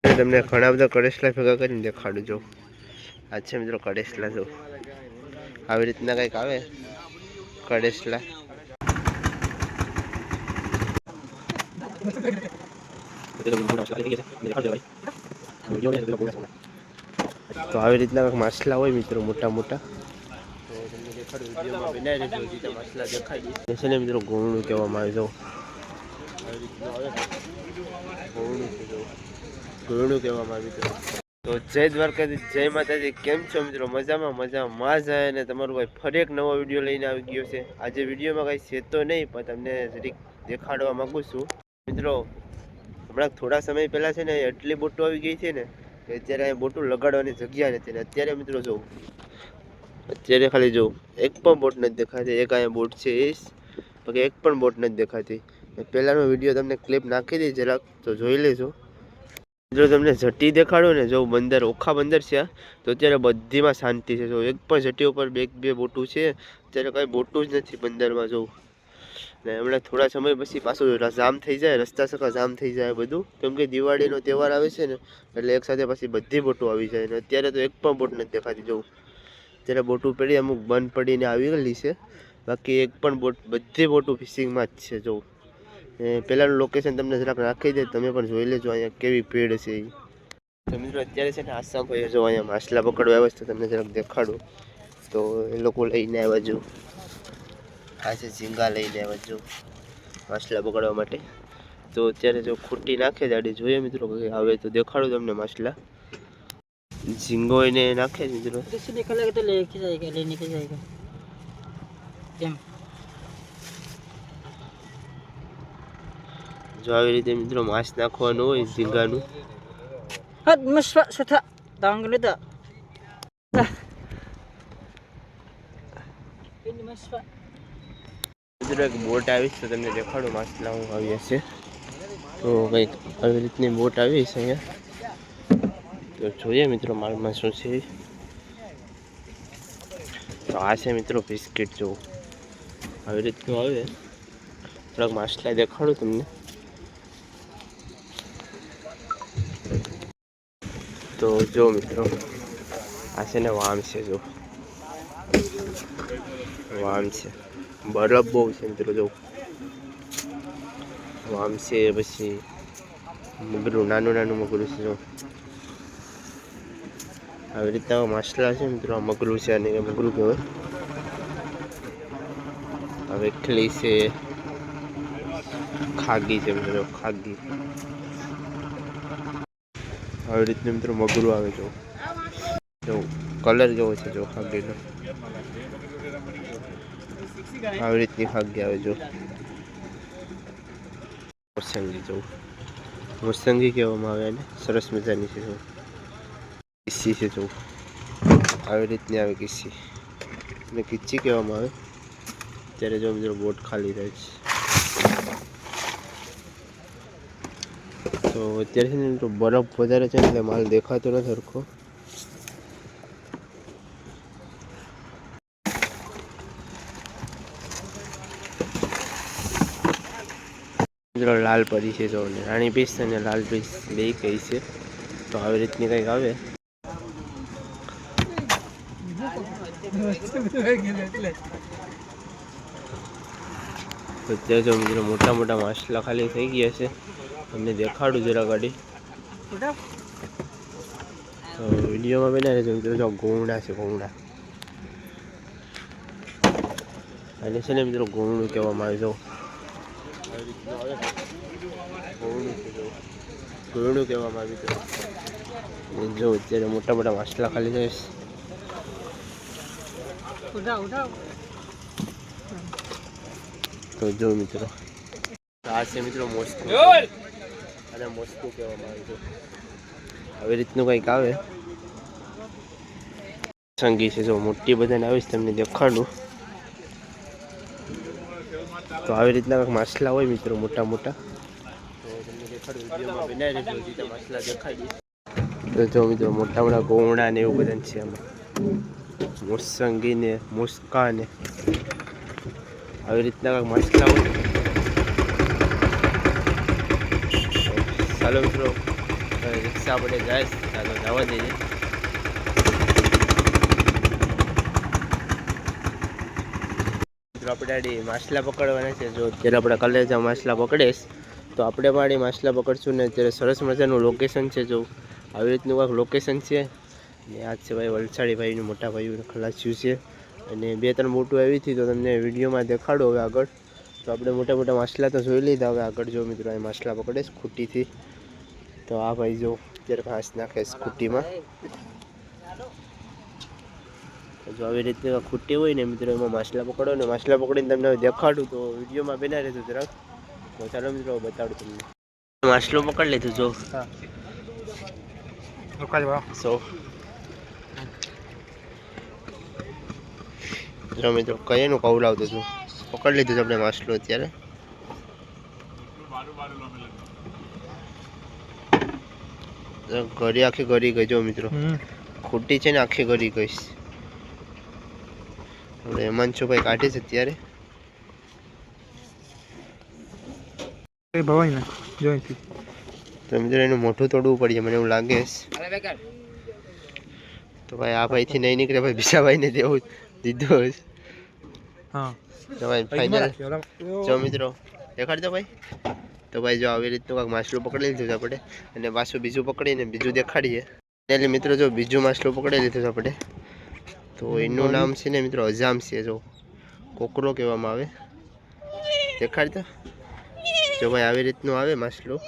તમને ઘણા બધા કડેસલા ભેગા કરીને દેખાડું જો. આ છે મિત્રો કડેસલા જો આવી રીતના કંઈક આવે કડેસલા. તો આવી રીતના કંઈક માછલા હોય મિત્રો મોટા મોટા. તો તમને દેખાડું વિડીયોમાં બનાવી રહેજો જીતા માછલા દેખાડી છે ને મિત્રો ગોળું કહેવામાં આવે જો. આવી રીતના આવે ગોળું છે જો ગોળું કહેવામાં આવે મિત્રો. તો જય દ્વારકાધીશ, જય માતાજી. કેમ છો મિત્રો? મજામાં માં જાય ને તમારું ભાઈ ફરી એક નવો વિડીયો લઈને આવી ગયો છે. આજે વિડીયોમાં કંઈ છે તો નહીં, પણ તમને જરીક દેખાડવા માગું છું મિત્રો. હમણાં થોડા સમય પહેલાં છે ને એટલી બોટો આવી ગઈ છે ને કે અત્યારે અહીં બોટું લગાડવાની જગ્યા નથી ને અત્યારે મિત્રો જોઉં, અત્યારે ખાલી જોઉં એક પણ બોટ નથી દેખાતી. એક અહીંયા બોટ છે એ બાકી એક પણ બોટ નથી દેખાતી. પહેલાંનો વિડીયો તમને ક્લિપ નાખી દઈ જરાક તો જોઈ લેજો. જો તમને જટી દેખાડો ને જો બંદર ઓખા બંદર છે તો અત્યારે બધીમાં શાંતિ છે. જો એક પણ જટી ઉપર બે બોટું છે, અત્યારે કાંઈ બોટું જ નથી બંદરમાં જોઉં. ને હમણાં થોડા સમય પછી પાછું જામ થઈ જાય, રસ્તા સખા જામ થઈ જાય બધું, કેમ કે દિવાળીનો તહેવાર આવે છે ને એટલે એકસાથે પછી બધી બોટો આવી જાય. ને અત્યારે તો એક પણ બોટ નથી દેખાતી જોઉં. અત્યારે બોટું પડી અમુક બંધ પડીને આવી ગયેલી છે, બાકી એક પણ બોટ બધી બોટું ફિશિંગમાં જ છે જોઉં. પહેલાંનું લોકેશન તમને જરાક રાખી દે, તમે પણ જોઈ લેજો અહીંયા કેવી ભીડ છે એ. તો મિત્રો અત્યારે છે ને આસામ ભાઈ જો અહીંયા માછલા પકડવા આવ્યા છે, તમને જરાક દેખાડું. તો એ લોકો લઈને આવ્યા જો આ છે ઝીંગા લઈને આવ્યા જો માછલા પકડવા માટે. તો અત્યારે જો ખૂટી નાખે જાડી જોઈએ મિત્રો આવે તો દેખાડું તમને માછલા. ઝીંગો એને નાખે જ મિત્રો. જો આવી રીતે મિત્રો માછ નાખવાનું હોય ઝીંગાનું. મિત્રો એક બોટ આવી છે, તમને દેખાડું માછલા હું આવી હશે. તો કંઈક આવી રીતની બોટ આવી છે અહીંયા. તો જોઈએ મિત્રો માલમાં શું છે. તો આ છે મિત્રો બિસ્કિટ જો આવી રીતનું આવે. થોડાક માછલા દેખાડું તમને. તો જો મિત્રો આ છે ને વામ છે જો વામ છે. બરફ બહુ છે મિત્રો જો વામ છે. પછી મગરું નાનું મગરું છે જો આવી રીતના માછલા છે મિત્રો. આ મગરું છે અને એ મગરું કહેવાય. હવે વેખલી છે, ખાગી છે મિત્રો ખાગી. આવી રીતનું મિત્રો મગરું આવે જો કલર જેવો છે જો ખાગીનો. આવી રીતની ખાગી આવે જો. મોરસંગી જો મોરસંગી કહેવામાં આવે એને. સરસ મજાની છે જો. કિસ્સી છે જો આવી રીતની આવે કિસ્સી અને કિચ્ચી કહેવામાં આવે. ત્યારે જો મિત્રો બોટ ખાલી રહે છે. તો અત્યારે છે ને મિત્રો બરફ વધારે છે એટલે માલ દેખાતો નથી સરખો. મિત્રો લાલ પરી છે જો રાણી પીસ અને લાલ પીસ બે કહી છે. તો આવી રીતની કંઈક આવે. તો અત્યારે જો મિત્રો મોટા માછલા ખાલી થઈ ગયા છે, તમને દેખાડું જરા ગાડી. તો વિડીયોમાં બનાવી રહેજો મિત્રો. જો ગોવડા છે ગોવડા, અને છે ને મિત્રો ગોવડું કહેવામાં આવે જો. ગોવડું કહેવામાં આવે મિત્રો. જો અત્યારે મોટા માછલા ખાલી થાય. તો જો મિત્રો આ છે મિત્રો મોસ્કો અને મોસ્કો કહેવામાં આવે છે. આવી રીતનું કંઈક આવે. સંગી છે જો મોટી બધાને આવે છે, તમને દેખાડું. તો આવી રીતના કંઈક માછલા હોય મિત્રો મોટા. તો તમને દેખાડું વિડીયોમાં બનાવી રહેજો જીતા માછલા દેખાડી. તો જો મિત્રો મોટા ગોવડા ને એવું બધા છે આમાં. મોરસંગી ને મુસ્કા ને આવી રીતના કંઈક માછલા હોય. ચાલો મિત્રો રિક્ષા આપણે જાય ચાલો જવા દઈએ. આપણે આડી માછલા પકડવાના છે. જો અત્યારે આપણે કલેજા માછલા પકડીશ તો આપણે પણ આડી માછલા પકડશું ને અત્યારે સરસ મજાનું લોકેશન છે. જો આવી રીતનું કાંઈક લોકેશન છે ને આ છે ભાઈ વલસાડી ભાઈનું મોટા ભાઈનું ખલાસ્યું છે અને 2-3 બોટો આવી હતી તો તમને વિડીયોમાં દેખાડો હવે આગળ. તો આપણે મોટા મોટા માછલા તો જોઈ લીધા. હવે આગળ જો મિત્રો અહીં માછલા પકડે ખૂટીથી. તો આ ભાઈ જો અત્યારે ઘાસ નાખે ખૂટીમાં. જો આવી રીતે ખૂટી હોય ને મિત્રો એમાં માછલા પકડો ને માછલા પકડીને તમને દેખાડું તો વિડીયોમાં બેના રહેતું જરાક. તો ચાલો મિત્રો બતાડું તમને. માછલો પકડી લીધું જો. જો મિત્રો કયાનું કવલાવતું હતું પકડી લીધું છે આપણે માછલો અત્યારે. ઘરી આખી ગરી ગઈ જો મિત્રો. ખૂટી છે ને આખી ગરી ગઈશ. આપણે હેમાંશુભાઈ કાઢે છે અત્યારે. તો મિત્રો એનું મોઢું તોડવું પડશે મને એવું લાગે છે. તો ભાઈ આ ભાઈથી નહીં નીકળે ભાઈ બીજા ભાઈને દેવું દીધું હશે. તો ભાઈ ફાઇનલ જો મિત્રો દેખાડજો ભાઈ. તો ભાઈ જો આવી રીતનું કાંઈક માછલું પકડી લીધું છે આપણે અને પાછું બીજું પકડીને બીજું દેખાડીએ. એટલે મિત્રો જો બીજું માછલું પકડી લીધું છે આપણે તો એનું નામ છે ને મિત્રો અજામ છે. જો કોકરો કહેવામાં આવે. દેખાડતો જો ભાઈ આવી રીતનું આવે માછલું.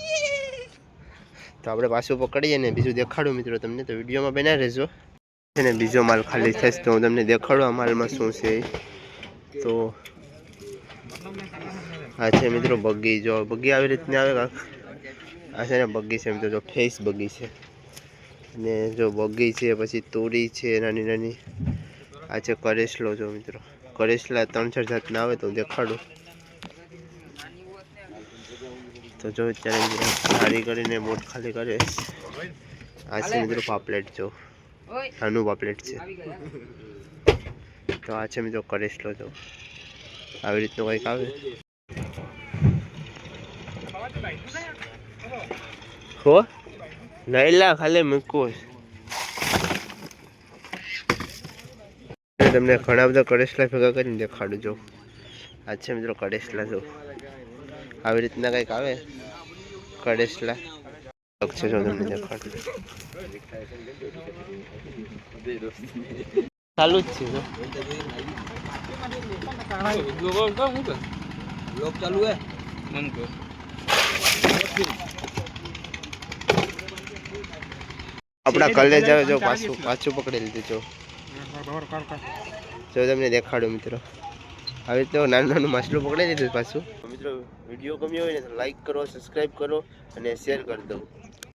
તો આપણે પાછું પકડીએ ને બીજું દેખાડું મિત્રો તમને. તો વિડીયોમાં બના રહેજો. છે ને બીજો માલ ખાલી થશે તો હું તમને દેખાડું આ માલમાં શું છે. તો આ છે મિત્રો બગી. જો બગી આવી રીતની આવે કાંક. આ છે ને બગી છે મિત્રો. જો ફેસ બગી છે ને જો બગી છે પછી તોરી છે નાની નાની. આ છે કરેસલો. જો મિત્રો કરેસલા 3-4 જાતના આવે તો દેખાડું. તો જો અત્યારે મિત્રો સારી કરીને બોટ ખાલી કરે. આ છે મિત્રો પાપલેટ. જો નાનું પાપલેટ છે. તો આ છે મિત્રો કરેસલો. જો આવી રીતનું કંઈક આવે. હો નઈલા ખાલી મૂકવું તમને ઘણા બધા કડેસલા ભેગા કરીને દેખાડું. જો આ છે મિત્રો કડેસલા. જો આવી રીતના કંઈક આવે કડેસલા છે. જો તમને દેખાડું ચાલુ જ છે. આપણા કલેજ આવે. જો પાછું પકડી લીધું. જો તમને દેખાડું મિત્રો આવી રીતે નાનું માછલું પકડી લીધું પાછું. મિત્રો વિડીયો ગમ્યો હોય ને તો લાઈક કરો, સબસ્ક્રાઈબ કરો અને શેર કરી દો.